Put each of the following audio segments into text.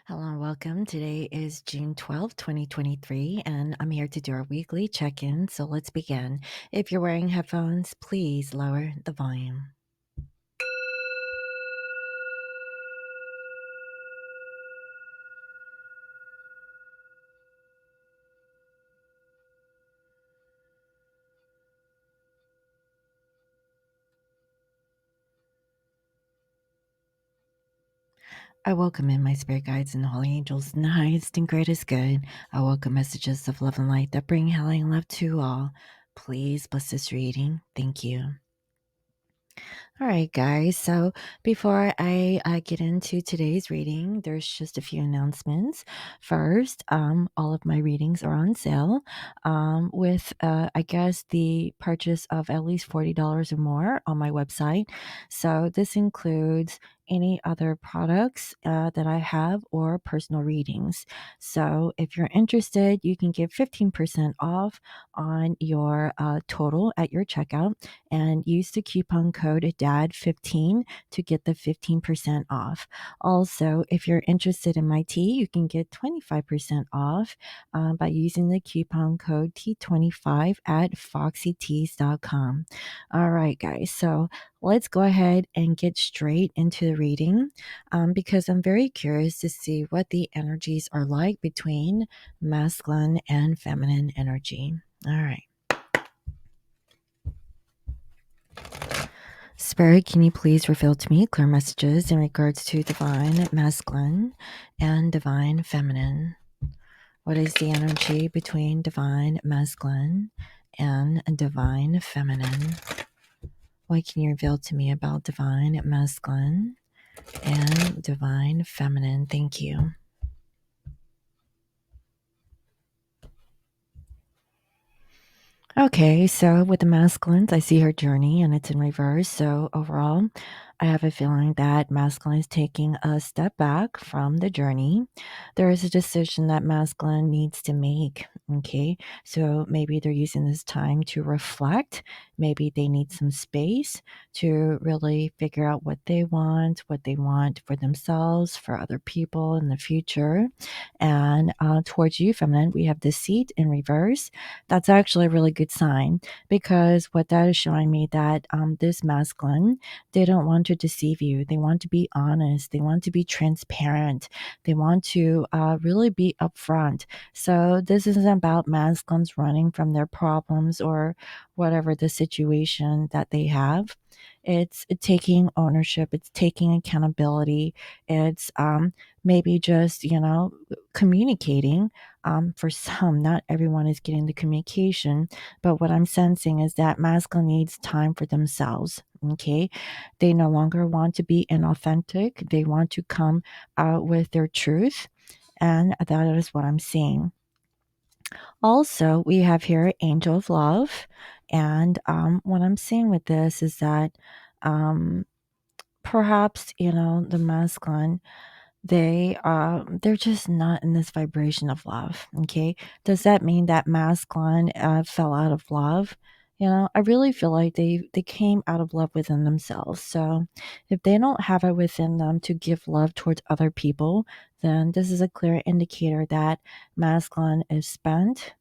Hello and welcome. Today is June 12th, 2023, and I'm here to do our weekly check in. So let's begin. If you're wearing headphones, please lower the volume. I welcome in my spirit guides and holy angels in the highest and greatest good. I welcome messages of love and light that bring healing and love to all. Please bless this reading. Thank you. All right, guys. So before I get into today's reading, there's just a few announcements. First, all of my readings are on sale with, I guess, the purchase of at least $40 or more on my website. So this includes any other products that I have or personal readings. So if you're interested, you can get 15% off on your total at your checkout and use the coupon code DAD15 to get the 15% off. Also, if you're interested in my tea, you can get 25% off by using the coupon code T25 at foxyteas.com. All right, guys. So let's go ahead and get straight into the reading because I'm very curious to see what the energies are like between masculine and feminine energy. All right. Spirit, can you please reveal to me clear messages in regards to divine masculine and divine feminine? What is the energy between divine masculine and divine feminine? What can you reveal to me about divine masculine and divine feminine? Thank you. Okay, so with the masculines, I see her journey and it's in reverse. So overall, I have a feeling that masculine is taking a step back from the journey. There is a decision that masculine needs to make. Okay, so maybe they're using this time to reflect. Maybe they need some space to really figure out what they want for themselves, for other people in the future. And towards you, feminine, we have deceit in reverse. That's actually a really good sign because what that is showing me that this masculine, they don't want to deceive you. They want to be honest. They want to be transparent. They want to really be upfront. So this isn't about masculines running from their problems or whatever the situation that they have. It's taking ownership. It's taking accountability. It's maybe just, communicating. For some, not everyone is getting the communication, but what I'm sensing is that masculine needs time for themselves. Okay. They no longer want to be inauthentic. They want to come out with their truth. And that is what I'm seeing. Also, we have here Angel of Love. And what I'm seeing with this is that um, perhaps, the masculine, they're just not in this vibration of love. Okay, does that mean that masculine fell out of love? I really feel like they came out of love within themselves. So if they don't have it within them to give love towards other people, then this is a clear indicator that masculine is spent.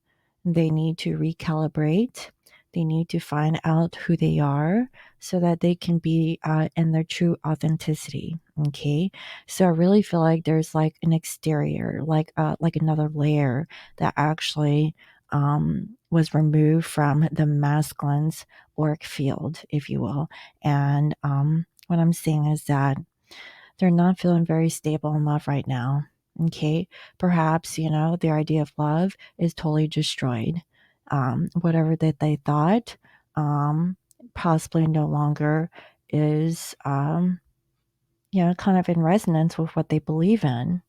They need to recalibrate. They need to find out who they are so that they can be in their true authenticity. Okay, so I really feel like there's like an exterior, like another layer that actually was removed from the masculine's auric field, if you will. And what I'm seeing is that they're not feeling very stable in love right now. Okay, perhaps their idea of love is totally destroyed. Whatever that they thought, possibly no longer is. Kind of in resonance with what they believe in.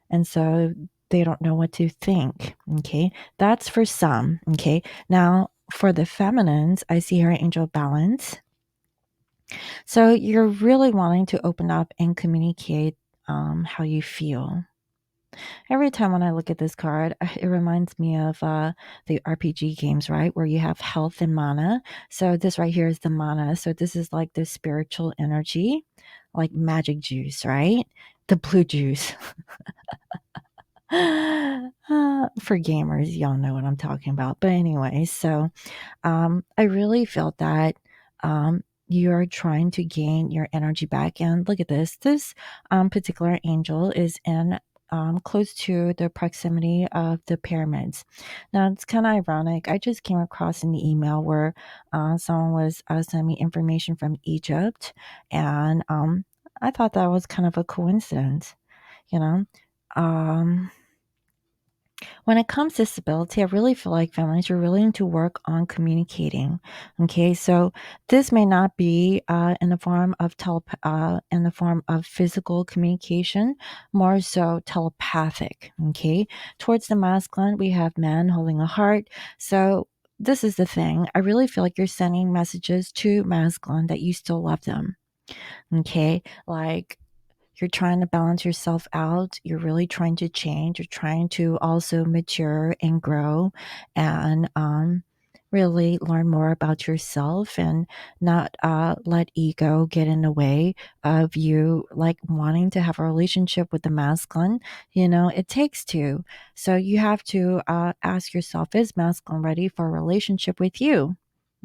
And so they don't know what to think. Okay. That's for some. Okay. Now, for the feminines, I see her angel balance. So you're really wanting to open up and communicate how you feel. Every time when I look at this card, it reminds me of the RPG games, right? Where you have health and mana. So this right here is the mana. So this is like the spiritual energy, like magic juice, right? The blue juice. For gamers, y'all know what I'm talking about. But anyway, so I really felt that you're trying to gain your energy back. And look at this. This particular angel is in close to the proximity of the pyramids. Now, it's kind of ironic. I just came across an email where someone was sending me information from Egypt. And I thought that was kind of a coincidence, you know? Um, when it comes to stability, I really feel like families are willing to work on communicating. Okay, so this may not be in the form of in the form of physical communication, more so telepathic. Okay, towards the masculine, we have men holding a heart. So this is the thing. I really feel like you're sending messages to masculine that you still love them. Okay, like you're trying to balance yourself out. You're really trying to change. You're trying to also mature and grow and really learn more about yourself and not let ego get in the way of you like wanting to have a relationship with the masculine. You know, it takes two. So you have to ask yourself, is masculine ready for a relationship with you?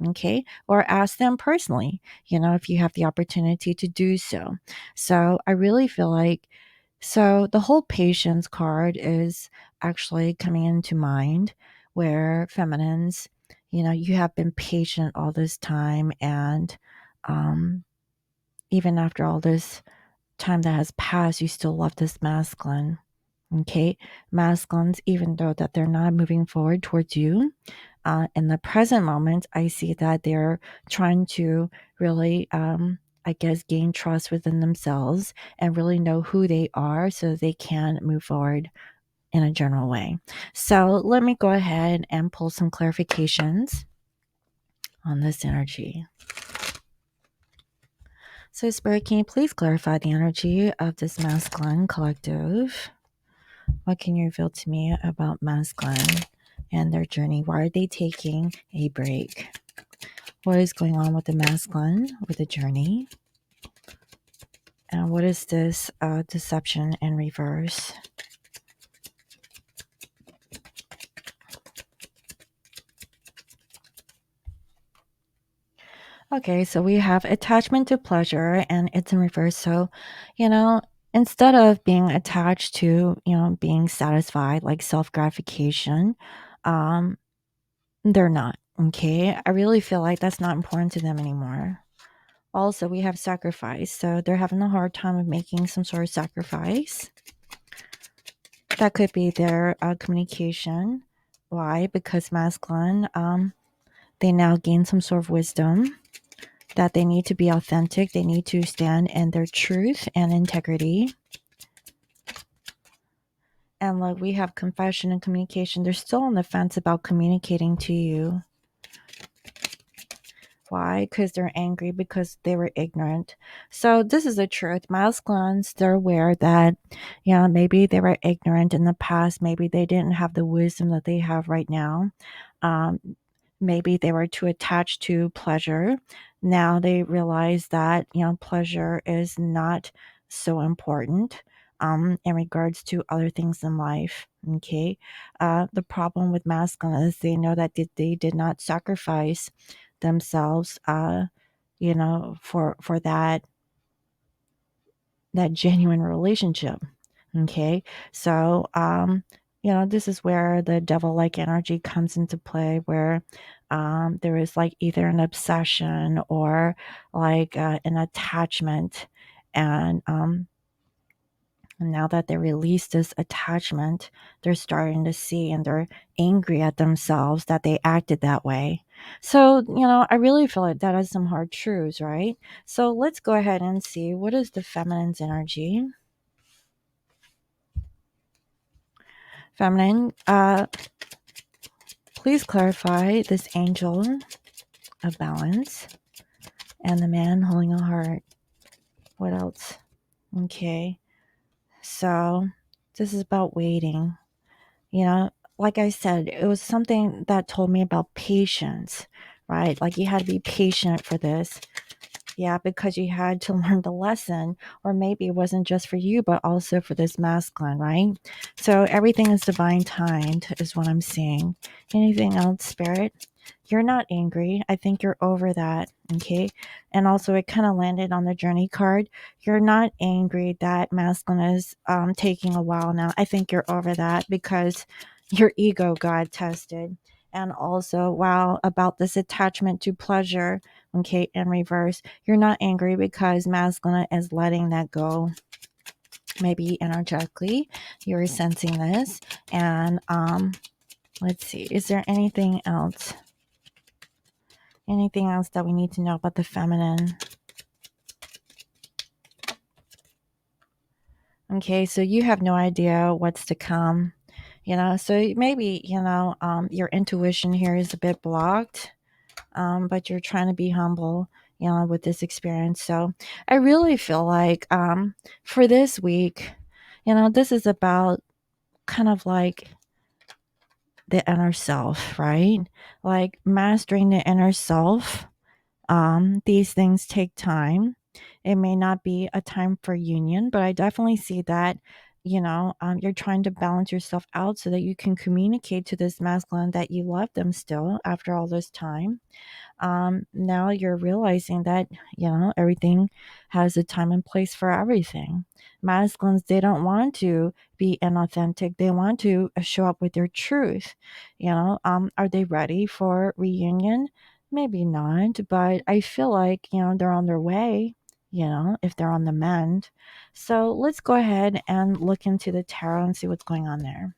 Okay. Or ask them personally, if you have the opportunity to do so. So I really feel like, so the whole patience card is actually coming into mind where feminines, you have been patient all this time. And um, even after all this time that has passed, you still love this masculine. Okay. Masculines, even though that they're not moving forward towards you, in the present moment, I see that they're trying to really, I guess, gain trust within themselves and really know who they are so they can move forward in a general way. So let me go ahead and pull some clarifications on this energy. So, Spirit, can you please clarify the energy of this masculine collective? What can you reveal to me about masculine and their journey? Why are they taking a break? What is going on with the masculine, with the journey? And what is this deception in reverse? Okay, so we have attachment to pleasure and it's in reverse. So, you know, instead of being attached to, being satisfied, like self gratification, um, they're not. Okay. I really feel like that's not important to them anymore. Also, we have sacrifice. So they're having a hard time of making some sort of sacrifice. That could be their communication. Why? Because masculine, they now gain some sort of wisdom that they need to be authentic. They need to stand in their truth and integrity. And like we have confession and communication. They're still on the fence about communicating to you. Why? Because they're angry because they were ignorant. So this is the truth. Masculines, they're aware that, maybe they were ignorant in the past. Maybe they didn't have the wisdom that they have right now. Um, maybe they were too attached to pleasure. Now they realize that, pleasure is not so important in regards to other things in life. Okay. The problem with masculine is they know that they did not sacrifice themselves, for that genuine relationship. Okay. So, this is where the devil like energy comes into play, where there is like either an obsession or like an attachment. And now that they release this attachment, they're starting to see and they're angry at themselves that they acted that way. So, I really feel like that has some hard truths, right? So let's go ahead and see what is the feminine's energy. Feminine, please clarify this angel of balance and the man holding a heart. What else? Okay. So this is about waiting. Like I said, it was something that told me about patience, right? Like you had to be patient for this. Yeah, because you had to learn the lesson, or maybe it wasn't just for you, but also for this masculine, right? So everything is divine timed, is what I'm seeing. Anything else, Spirit? You're not angry. I think you're over that. Okay. And also, it kind of landed on the journey card. You're not angry that masculine is taking a while now. I think you're over that because your ego got tested. And also, wow, about this attachment to pleasure, okay, in reverse. You're not angry because masculine is letting that go. Maybe energetically, you're sensing this. And let's see, is there anything else? Anything else that we need to know about the feminine? Okay, so you have no idea what's to come. So maybe, your intuition here is a bit blocked, but you're trying to be humble, with this experience. So I really feel like for this week, this is about kind of like the inner self, right? Like mastering the inner self. These things take time. It may not be a time for union, but I definitely see that, you're trying to balance yourself out so that you can communicate to this masculine that you love them still after all this time. Now you're realizing that, everything has a time and place for everything. Masculines, they don't want to be inauthentic. They want to show up with their truth. Are they ready for reunion? Maybe not, but I feel like, they're on their way, if they're on the mend. So let's go ahead and look into the tarot and see what's going on there.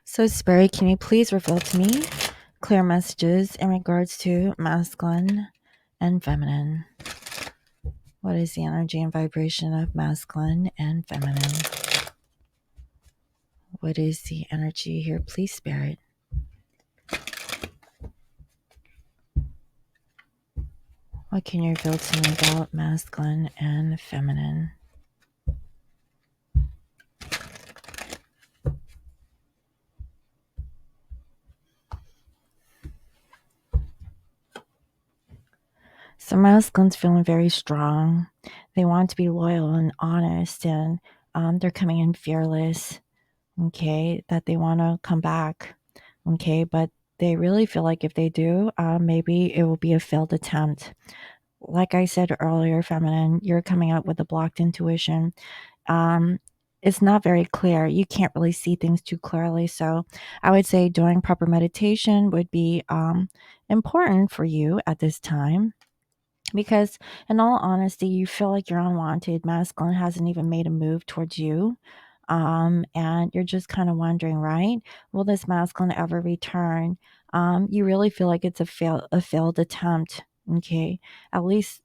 So, Spirit, can you please reveal to me clear messages in regards to masculine and feminine? What is the energy and vibration of masculine and feminine? What is the energy here, please, Spirit? What can you reveal to me about masculine and feminine? So masculine's feeling very strong. They want to be loyal and honest, and they're coming in fearless. Okay, that they want to come back. Okay, but they really feel like if they do, maybe it will be a failed attempt. Like I said earlier, feminine, you're coming up with a blocked intuition. Um, it's not very clear. You can't really see things too clearly. So I would say doing proper meditation would be important for you at this time. Because, in all honesty, you feel like you're unwanted. Masculine hasn't even made a move towards you. And you're just kind of wondering, right? Will this masculine ever return? You really feel like it's a failed attempt. Okay. At least,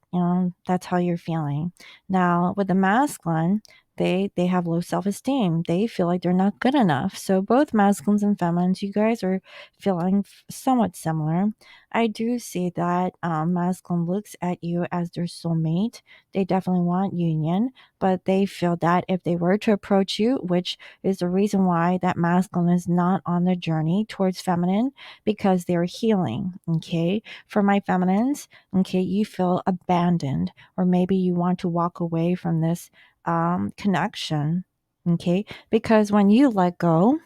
that's how you're feeling. Now, with the masculine, they have low self-esteem. They feel like they're not good enough. So both masculines and feminines, you guys are feeling somewhat similar. I do see that masculine looks at you as their soulmate. They definitely want union, but they feel that if they were to approach you, which is the reason why that masculine is not on the journey towards feminine, because they're healing. Okay. For my feminines, okay, you feel abandoned, or maybe you want to walk away from this connection. Okay. Because when you let go,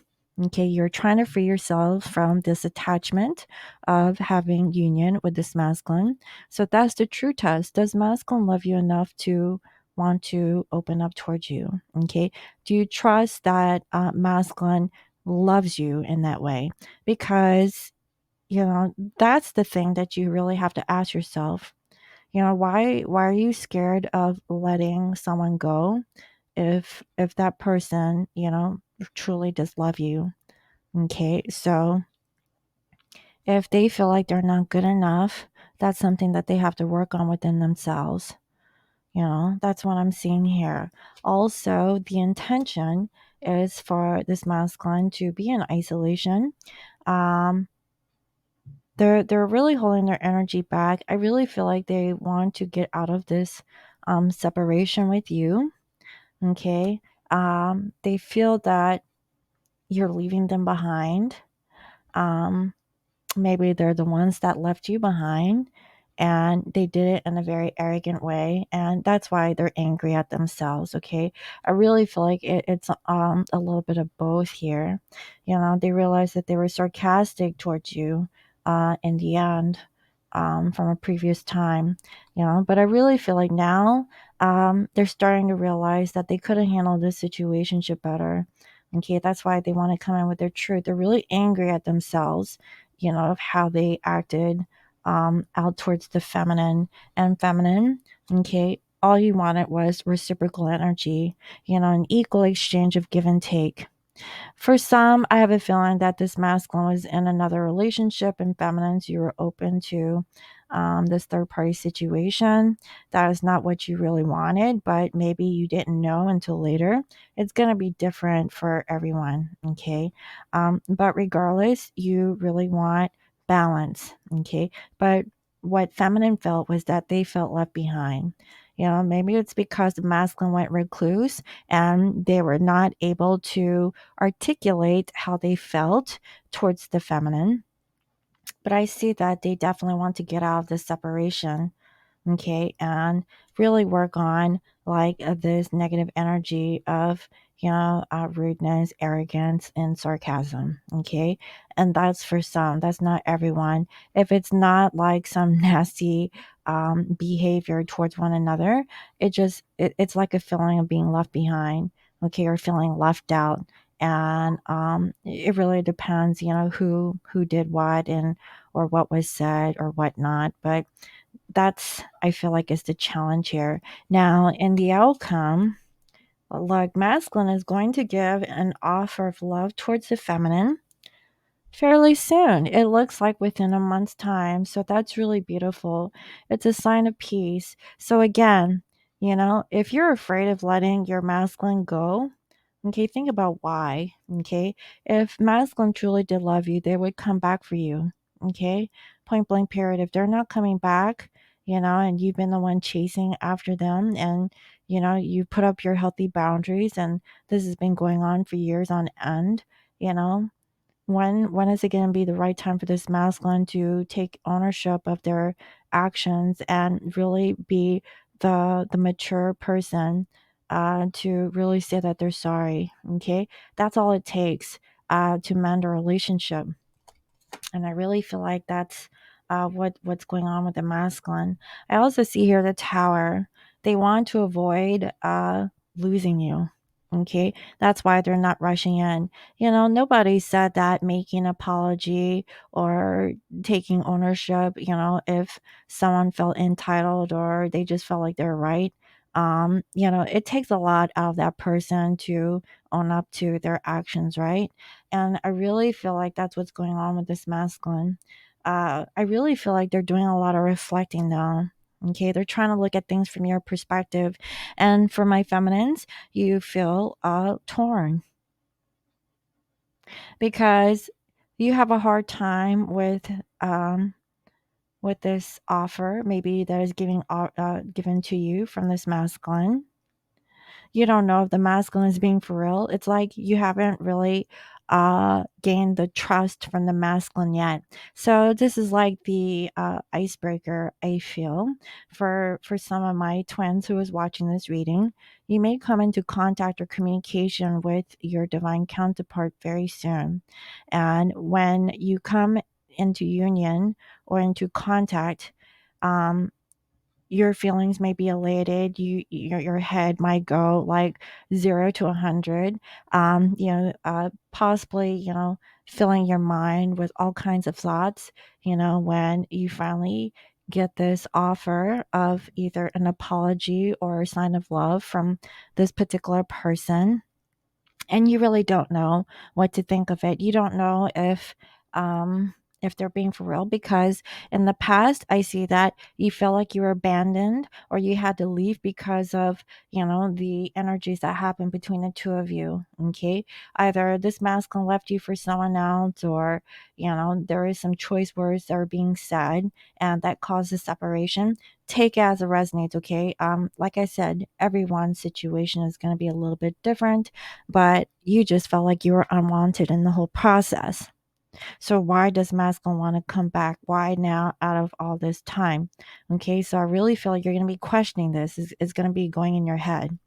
okay, you're trying to free yourself from this attachment of having union with this masculine. So that's the true test. Does masculine love you enough to want to open up towards you? Okay. Do you trust that masculine loves you in that way? Because, that's the thing that you really have to ask yourself. Why are you scared of letting someone go if that person, truly does love you? Okay. So if they feel like they're not good enough, that's something that they have to work on within themselves. That's what I'm seeing here. Also, the intention is for this masculine to be in isolation. Um, they're really holding their energy back. I really feel like they want to get out of this separation with you. Okay. They feel that you're leaving them behind. Um, maybe they're the ones that left you behind, and they did it in a very arrogant way, and that's why they're angry at themselves. Okay, I really feel like it's a little bit of both here. They realized that they were sarcastic towards you in the end, from a previous time. But I really feel like now they're starting to realize that they could have handled this situation better. Okay, that's why they want to come in with their truth. They're really angry at themselves, of how they acted out towards the feminine. And feminine, okay, all you wanted was reciprocal energy, an equal exchange of give and take. For some, I have a feeling that this masculine was in another relationship, and feminines, you were open to this third party situation. That is not what you really wanted, but maybe you didn't know until later. It's going to be different for everyone, okay? But regardless, you really want balance, okay? But what feminine felt was that they felt left behind. Maybe it's because the masculine went recluse and they were not able to articulate how they felt towards the feminine. But I see that they definitely want to get out of this separation, okay, and really work on like this negative energy of rudeness, arrogance, and sarcasm, okay. And that's for some, that's not everyone. If it's not like some nasty behavior towards one another, it's like a feeling of being left behind, okay, or feeling left out. And it really depends, who did what, and or what was said or whatnot. But that's, I feel like, is the challenge here. Now, in the outcome, like masculine is going to give an offer of love towards the feminine fairly soon. It looks like within a month's time. So that's really beautiful. It's a sign of peace. So again, if you're afraid of letting your masculine go, okay, think about why. Okay. If masculine truly did love you, they would come back for you. Okay. Point blank period. If they're not coming back, and you've been the one chasing after them, and you put up your healthy boundaries, and this has been going on for years on end, you know, when is it going to be the right time for this masculine to take ownership of their actions and really be the mature person, to really say that they're sorry? Okay, that's all it takes to mend a relationship. And I really feel like that's what's going on with the masculine. I also see here the tower. They want to avoid losing you. Okay, that's why they're not rushing in. Nobody said that making apology or taking ownership, if someone felt entitled or they just felt like they're right. It takes a lot out of that person to own up to their actions, right? And I really feel like that's what's going on with this masculine. I really feel like they're doing a lot of reflecting now. Okay, they're trying to look at things from your perspective. And for my feminines, you feel torn because you have a hard time with this offer, maybe that is given to you from this masculine. You don't know if the masculine is being for real. It's like you haven't really gained the trust from the masculine yet. So this is like the icebreaker, I feel, for some of my twins who is watching this reading. You may come into contact or communication with your divine counterpart very soon. And when you come into union or into contact, um, your feelings may be elated. Your head might go like 0 to 100. Possibly, filling your mind with all kinds of thoughts. When you finally get this offer of either an apology or a sign of love from this particular person, and you really don't know what to think of it. You don't know if they're being for real, because in the past I see that you felt like you were abandoned or you had to leave because of the energies that happened between the two of you. Okay, either this masculine left you for someone else, or there is some choice words that are being said and that causes separation. Take it as it resonates. Okay, like I said, everyone's situation is going to be a little bit different, but you just felt like you were unwanted in the whole process. So why does masculine want to come back? Why now out of all this time? Okay, so I really feel like you're going to be questioning this. It's going to be going in your head.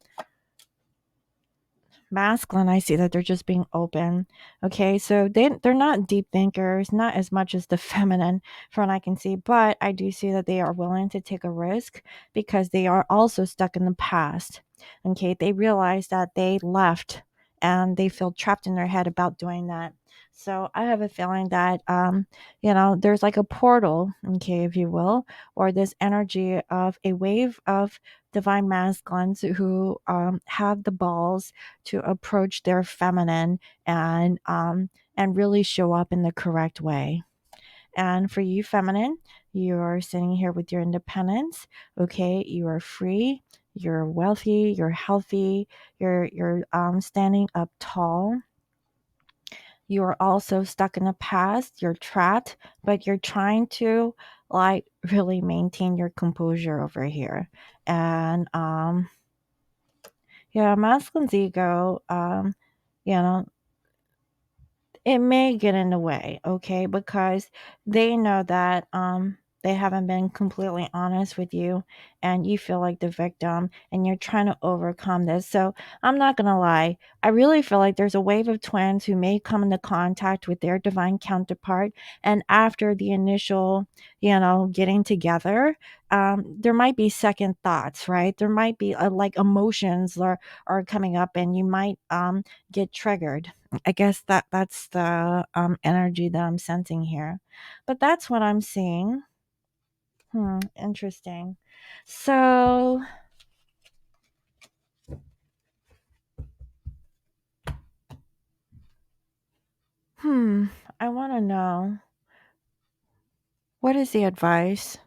Masculine, I see that they're just being open. Okay, so they're not deep thinkers, not as much as the feminine, from what I can see, but I do see that they are willing to take a risk because they are also stuck in the past. Okay, they realize that they left and they feel trapped in their head about doing that. So I have a feeling that there's like a portal, okay, if you will, or this energy of a wave of divine masculines who have the balls to approach their feminine and really show up in the correct way. And for you, feminine, you are sitting here with your independence. Okay, you are free. You're wealthy. You're healthy. You're standing up tall. You are also stuck in the past. You're trapped, but you're trying to like really maintain your composure over here. And yeah, masculine's ego. You know, it may get in the way, okay? Because they know that they haven't been completely honest with you and you feel like the victim and you're trying to overcome this. So I'm not gonna lie, I really feel like there's a wave of twins who may come into contact with their divine counterpart, and after the initial, getting together, there might be second thoughts, right? There might be like emotions are coming up and you might get triggered. I guess that's the energy that I'm sensing here. But that's what I'm seeing. Interesting. So, hmm, I want to know, what is the advice?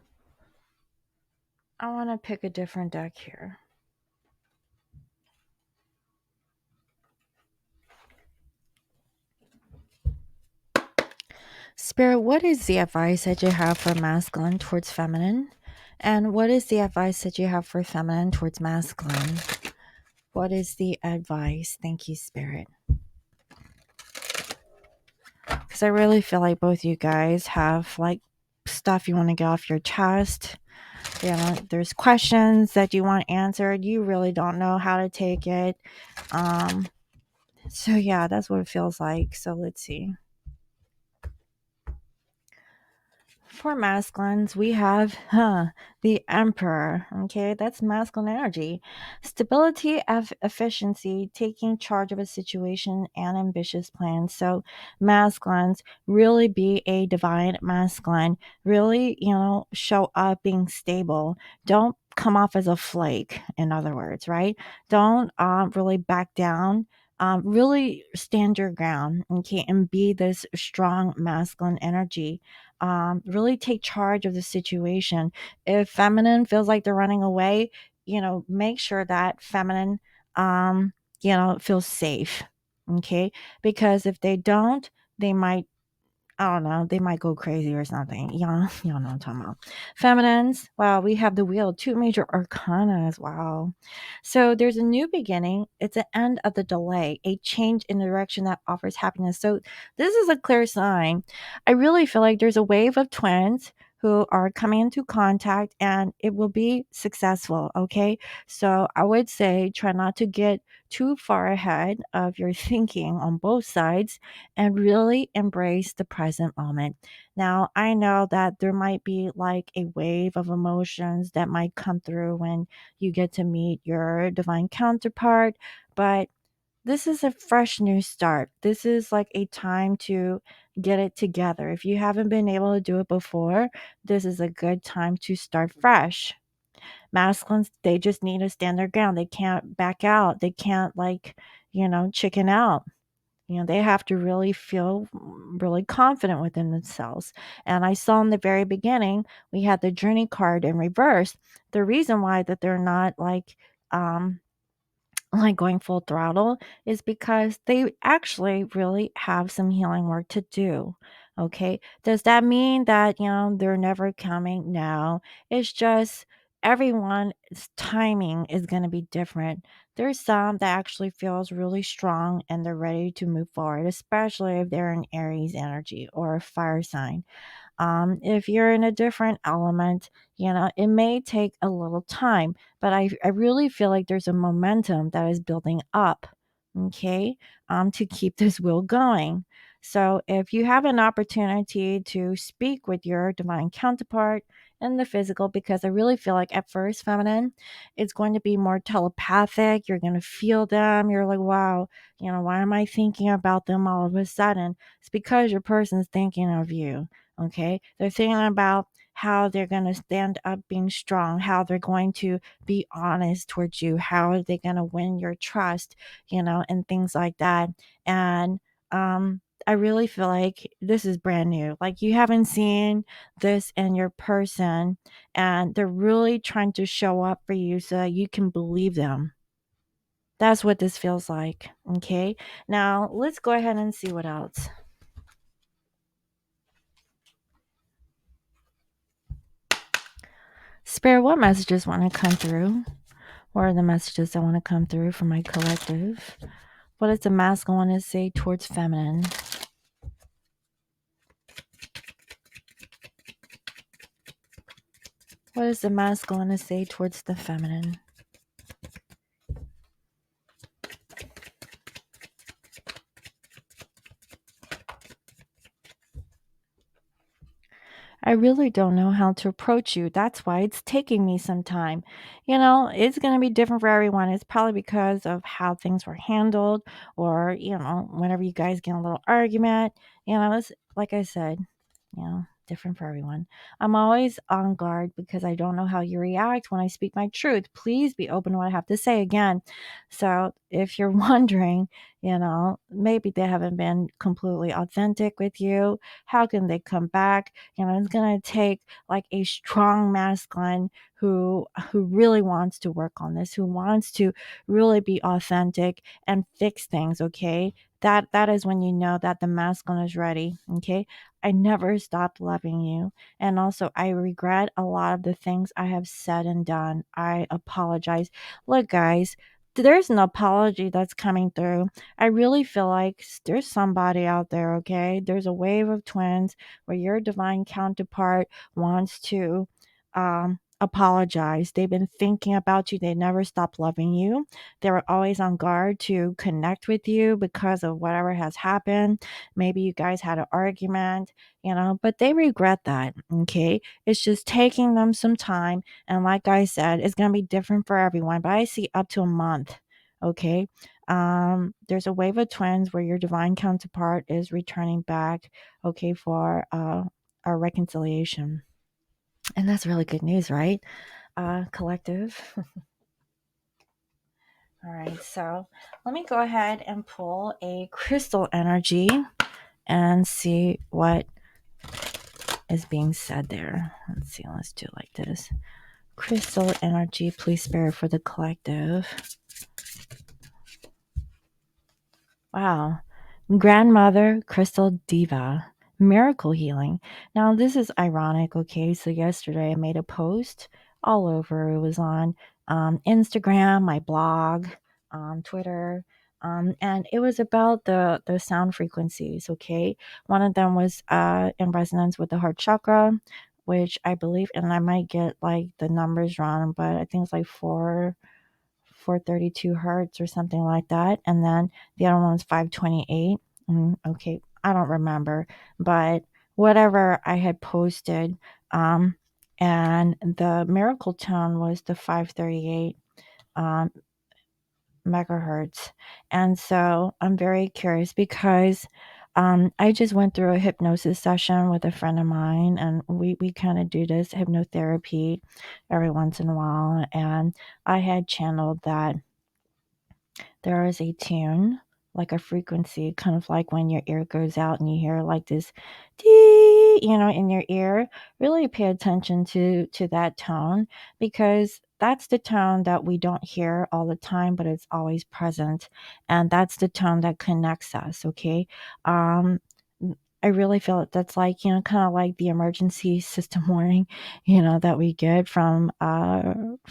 I want to pick a different deck here. Spirit, what is the advice that you have for masculine towards feminine? And what is the advice that you have for feminine towards masculine? What is the advice? Thank you, Spirit. Because I really feel like both you guys have like stuff you want to get off your chest. There's questions that you want answered. You really don't know how to take it. So yeah, that's what it feels like. So let's see. For masculines, we have the Emperor. Okay, that's masculine energy. Stability, efficiency, taking charge of a situation, and ambitious plans. So, masculines, really be a divine masculine. Really, show up being stable. Don't come off as a flake, in other words, right? Don't really back down. Really stand your ground, okay, and be this strong masculine energy. Really take charge of the situation. If feminine feels like they're running away, make sure that feminine, feels safe. Okay. Because if they don't, they might, I don't know, they might go crazy or something. Y'all know what I'm talking about. Feminines, wow, we have the wheel, two major arcanas. Wow. So there's a new beginning. It's an end of the delay, a change in direction that offers happiness. So this is a clear sign. I really feel like there's a wave of twins who are coming into contact and it will be successful. Okay. So I would say try not to get too far ahead of your thinking on both sides and really embrace the present moment. Now, I know that there might be like a wave of emotions that might come through when you get to meet your divine counterpart, but this is a fresh new start. This is like a time to get it together. If you haven't been able to do it before, this is a good time to start fresh. Masculines, they just need to stand their ground. They can't back out. They can't chicken out. They have to really feel really confident within themselves. And I saw in the very beginning, we had the journey card in reverse. The reason why that they're not um like going full throttle is because they actually really have some healing work to do. Okay. Does that mean that, they're never coming? No. It's just everyone's timing is going to be different. There's some that actually feels really strong and they're ready to move forward, especially if they're in Aries energy or a fire sign. If you're in a different element, it may take a little time, but I really feel like there's a momentum that is building up, okay, to keep this wheel going. So if you have an opportunity to speak with your divine counterpart in the physical, because I really feel like at first, feminine, it's going to be more telepathic. You're going to feel them. You're like, wow, why am I thinking about them all of a sudden? It's because your person's thinking of you. Okay. They're thinking about how they're going to stand up being strong, how they're going to be honest towards you, how are they going to win your trust, and things like that. And I really feel like this is brand new. Like you haven't seen this in your person, and they're really trying to show up for you so that you can believe them. That's what this feels like. Okay. Now let's go ahead and see what else. Spirit, what messages want to come through? What are the messages that want to come through from my collective? What does the masculine want to say towards feminine? What does the masculine want to say towards the feminine? I really don't know how to approach you. That's why it's taking me some time. It's going to be different for everyone. It's probably because of how things were handled, or, whenever you guys get in a little argument, it's like I said, different for everyone. I'm always on guard because I don't know how you react when I speak my truth. Please be open to what I have to say again. So if you're wondering, maybe they haven't been completely authentic with you, how can they come back? It's going to take like a strong masculine who really wants to work on this, who wants to really be authentic and fix things, okay? That is when you know that the masculine is ready, okay? I never stopped loving you. And also, I regret a lot of the things I have said and done. I apologize. Look, guys, there's an apology that's coming through. I really feel like there's somebody out there, okay? There's a wave of twins where your divine counterpart wants to apologize. They've been thinking about you. They never stopped loving you. They were always on guard to connect with you because of whatever has happened. Maybe you guys had an argument, but they regret that. Okay. It's just taking them some time. And like I said, it's going to be different for everyone, but I see up to a month. Okay. There's a wave of twins where your divine counterpart is returning back, okay, for a reconciliation. And that's really good news, right? Collective. All right, so let me go ahead and pull a crystal energy and see what is being said there. Let's see, let's do it like this. Crystal energy, please spare for the collective. Wow. Grandmother Crystal Diva. Miracle healing. Now, this is ironic, okay? So, yesterday I made a post all over. It was on Instagram, my blog, Twitter, and it was about the sound frequencies, okay? One of them was in resonance with the heart chakra, which I believe, and I might get like the numbers wrong, but I think it's like 432 hertz or something like that. And then the other one was 528. Okay, I don't remember, but whatever I had posted, and the miracle tone was the 538 um, megahertz. And so I'm very curious because I just went through a hypnosis session with a friend of mine, and we kind of do this hypnotherapy every once in a while. And I had channeled that there is a tune, like a frequency, kind of like when your ear goes out and you hear like this dee, in your ear. Really pay attention to that tone, because that's the tone that we don't hear all the time, but it's always present. And that's the tone that connects us, okay? Um, I I really feel that's like, kind of like the emergency system warning, that we get from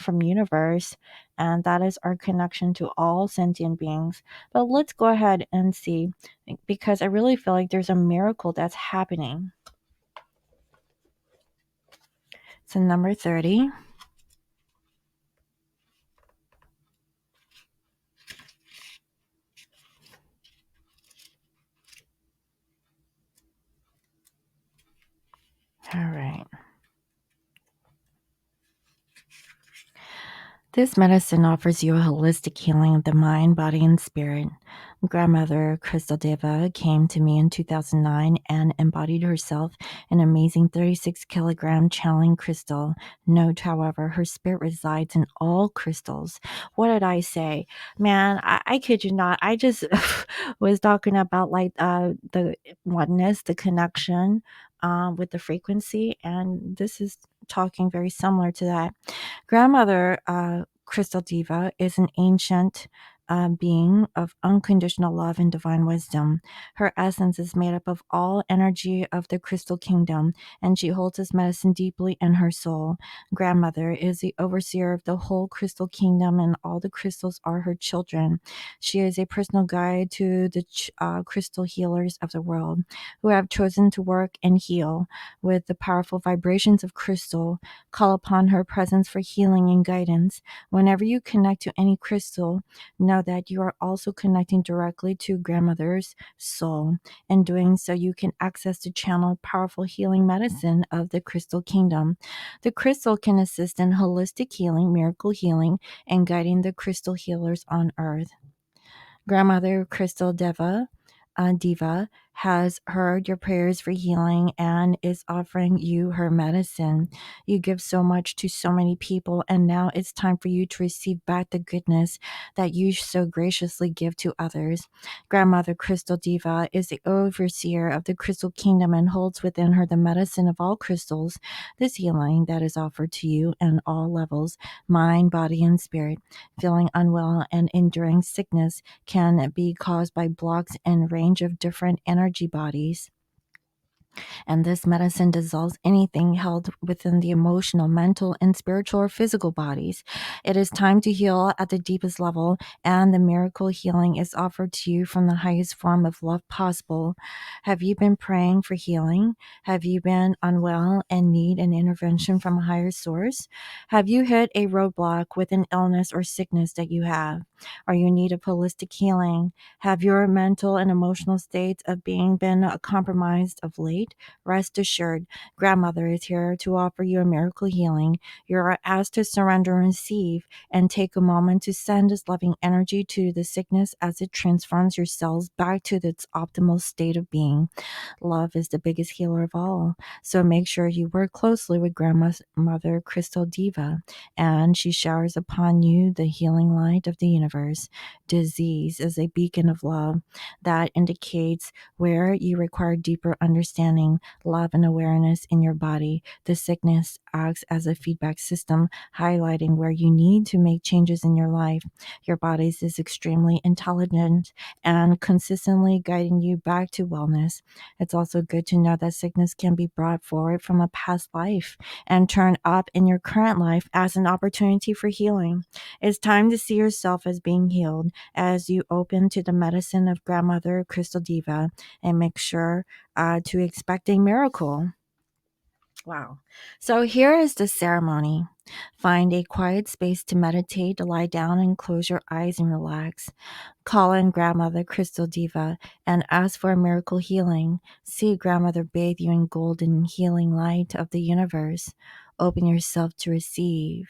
universe, and that is our connection to all sentient beings. But let's go ahead and see, because I really feel like there's a miracle that's happening. So number 30. All right. This medicine offers you a holistic healing of the mind, body, and spirit. Grandmother Crystal Deva came to me in 2009 and embodied herself an amazing 36-kilogram channeling crystal. Note, however, her spirit resides in all crystals. What did I say? Man, I kid you not. I just was talking about like the oneness, the connection with the frequency, and this is talking very similar to that. Grandmother Crystal Diva is an ancient being of unconditional love and divine wisdom. Her essence is made up of all energy of the crystal kingdom, and she holds this medicine deeply in her soul. Grandmother is the overseer of the whole crystal kingdom, and all the crystals are her children. She is a personal guide to the crystal healers of the world who have chosen to work and heal with the powerful vibrations of crystal. Call upon her presence for healing and guidance. Whenever you connect to any crystal, know that you are also connecting directly to grandmother's soul. In doing so, you can access the channel powerful healing medicine of the crystal kingdom. The crystal can assist in holistic healing, miracle healing, and guiding the crystal healers on earth. Grandmother Crystal Diva has heard your prayers for healing and is offering you her medicine. You give so much to so many people, and now it's time for you to receive back the goodness that you so graciously give to others. Grandmother Crystal Diva is the overseer of the crystal kingdom and holds within her the medicine of all crystals. This healing that is offered to you in all levels, mind, body, and spirit. Feeling unwell and enduring sickness can be caused by blocks in range of different energy bodies, and this medicine dissolves anything held within the emotional, mental, and spiritual or physical bodies. It is time to heal at the deepest level, and the miracle healing is offered to you from the highest form of love possible. Have you been praying for healing? Have you been unwell and need an intervention from a higher source? Have you hit a roadblock with an illness or sickness that you have? Are you in need of holistic healing? Have your mental and emotional states of being been compromised of late? Rest assured, Grandmother is here to offer you a miracle healing. You are asked to surrender and receive, and take a moment to send this loving energy to the sickness as it transforms your cells back to its optimal state of being. Love is the biggest healer of all, so make sure you work closely with Grandmother Crystal Diva, and she showers upon you the healing light of the universe. Disease is a beacon of love that indicates where you require deeper understanding, love, and awareness in your body. The sickness acts as a feedback system, highlighting where you need to make changes in your life. Your body is extremely intelligent and consistently guiding you back to wellness. It's also good to know that sickness can be brought forward from a past life and turned up in your current life as an opportunity for healing. It's time to see yourself as being healed as you open to the medicine of Grandmother Crystal Diva, and make sure to expect a miracle. Wow. So here is the ceremony. Find a quiet space to meditate, lie down and close your eyes and relax. Call in Grandmother Crystal Diva and ask for a miracle healing. See Grandmother bathe you in golden healing light of the universe. Open yourself to receive.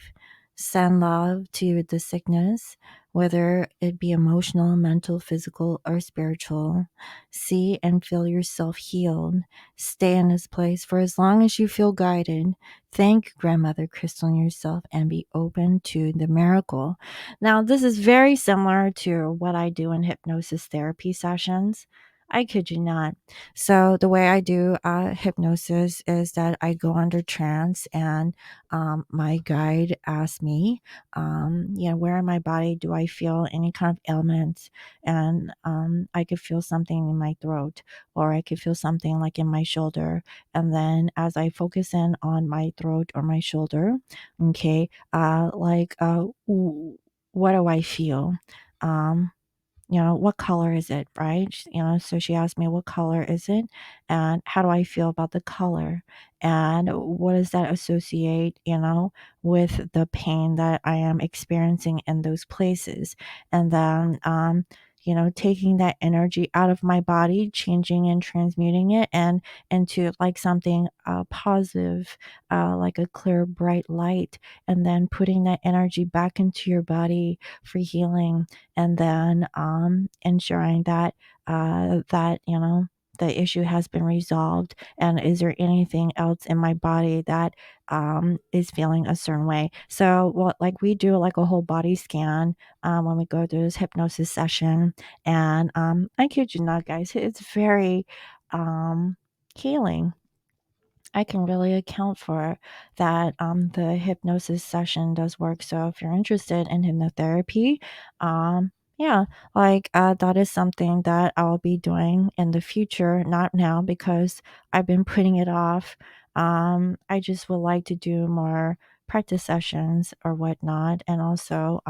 Send love to the sickness, whether it be emotional, mental, physical, or spiritual. See and feel yourself healed. Stay in this place for as long as you feel guided. Thank Grandmother Crystal and yourself, and be open to the miracle. Now, this is very similar to what I do in hypnosis therapy sessions. I kid you not. So the way I do hypnosis is that I go under trance, and my guide asks me, where in my body do I feel any kind of ailments? And I could feel something in my throat, or I could feel something like in my shoulder. And then as I focus in on my throat or my shoulder, okay, what do I feel? Um, what color is it, right? So she asked me, what color is it? And how do I feel about the color? And what does that associate, with the pain that I am experiencing in those places? And then, taking that energy out of my body, changing and transmuting it and into like something positive, like a clear, bright light, and then putting that energy back into your body for healing, and then ensuring that the issue has been resolved, and is there anything else in my body that is feeling a certain way. So what, like, we do like a whole body scan when we go through this hypnosis session, and I kid you not, guys, it's very healing. I can really account for that. The hypnosis session does work. So if you're interested in hypnotherapy, yeah, that is something that I'll be doing in the future, not now because I've been putting it off. I just would like to do more practice sessions or whatnot, and also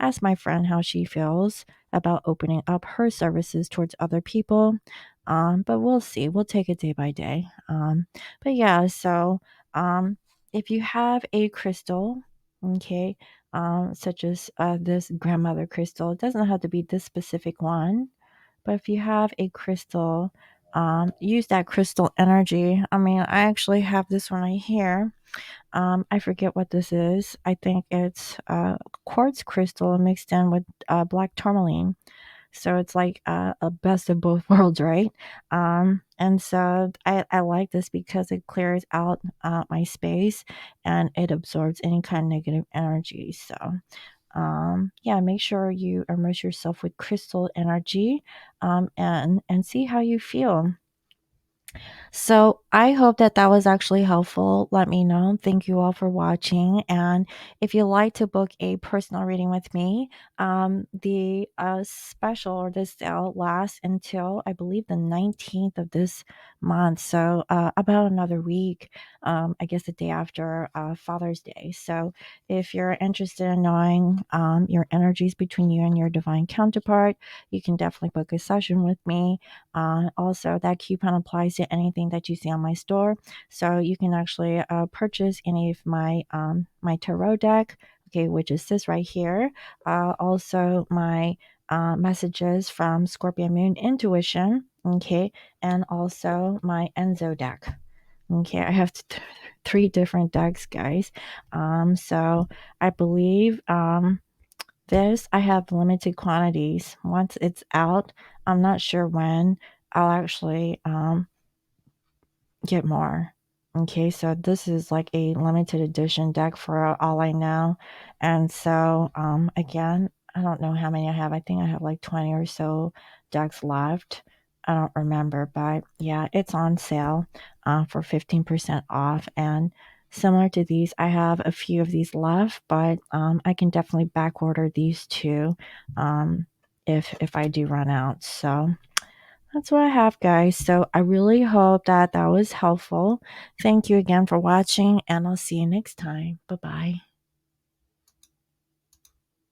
ask my friend how she feels about opening up her services towards other people. But we'll see. We'll take it day by day. But yeah, so if you have a crystal, okay, such as this grandmother crystal, it doesn't have to be this specific one, but if you have a crystal, use that crystal energy. I mean, I actually have this one right here. I forget what this is. I think it's quartz crystal mixed in with black tourmaline. So it's like a best of both worlds, right? And so I like this because it clears out my space, and it absorbs any kind of negative energy. So yeah, make sure you immerse yourself with crystal energy, and see how you feel. So I hope that that was actually helpful. Let me know. Thank you all for watching. And if you'd like to book a personal reading with me, the special or the sale lasts until I believe the 19th of this month. So about another week, I guess the day after Father's Day. So if you're interested in knowing your energies between you and your divine counterpart, you can definitely book a session with me. Also, that coupon applies to anything that you see on my store, so you can actually purchase any of my tarot deck, okay, which is this right here. Also, my messages from Scorpio Moon Intuition, okay, and also my Enzo deck. Okay, I have three different decks, guys. So I believe this, I have limited quantities. Once it's out, I'm not sure when I'll actually get more. Okay, so this is like a limited edition deck for all I know. And so again, I don't know how many I have. I think I have like 20 or so decks left. I don't remember, but yeah, it's on sale for 15% off. And similar to these, I have a few of these left, but I can definitely back order these two if I do run out. So that's what I have, guys. So I really hope that that was helpful. Thank you again for watching, and I'll see you next time. Bye bye.